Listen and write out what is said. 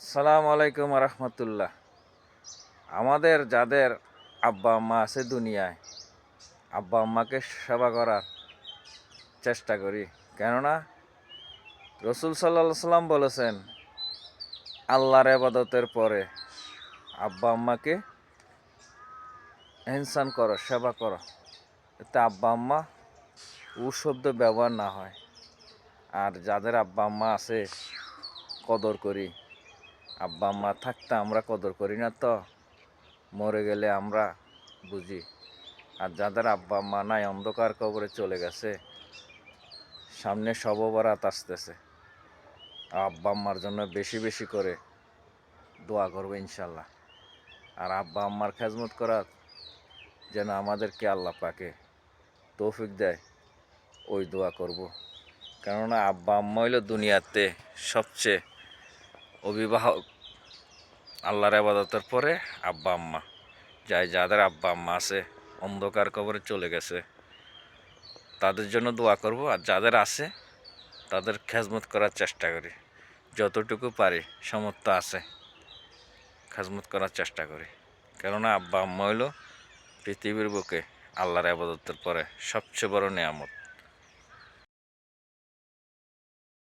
আসসালামু আলাইকুম রহমতুল্লাহ। আমাদের যাদের আব্বা আম্মা আছে দুনিয়ায়, আব্বা আম্মাকে সেবা করার চেষ্টা করি। কেননা রসুল সাল্লাল্লাহু সাল্লাম বলেছেন, আল্লাহর ইবাদতের পরে আব্বা আম্মাকে এহসান করো, সেবা করো, এতে আব্বা আম্মা ও শব্দ ব্যবহার না হয়। আর যাদের আব্বা আম্মা আছে কদর করি। আব্বা আম্মা থাকতে আমরা কদর করি না, তো মরে গেলে আমরা বুঝি। আর যাদের আব্বা আম্মা নাই, অন্ধকার কবরে চলে গেছে, সামনে শবে বরাত আসতেছে, আব্বা আম্মার জন্য বেশি বেশি করে দোয়া করবো ইনশাল্লাহ। আর আব্বা আম্মার খেজমত করার যেন আমাদেরকে আল্লাহ পাকে তৌফিক দেয়, ওই দোয়া করব। কেননা আব্বা আম্মা হইল দুনিয়াতে সবচেয়ে অভিভাবক। আল্লাহর ইবাদতের পরে আব্বা আম্মা, যাদের আব্বা আম্মা আছে অন্ধকার কবরে চলে গেছে, তাদের জন্য দোয়া করব। আর যাদের আছে তাদের খেজমত করার চেষ্টা করি, যতটুকু পারি, সামর্থ্য আছে খেজমত করার চেষ্টা করি। কেননা আব্বা আম্মা হইল পৃথিবীর বুকে আল্লাহর ইবাদতের পরে সবচেয়ে বড় নেয়ামত।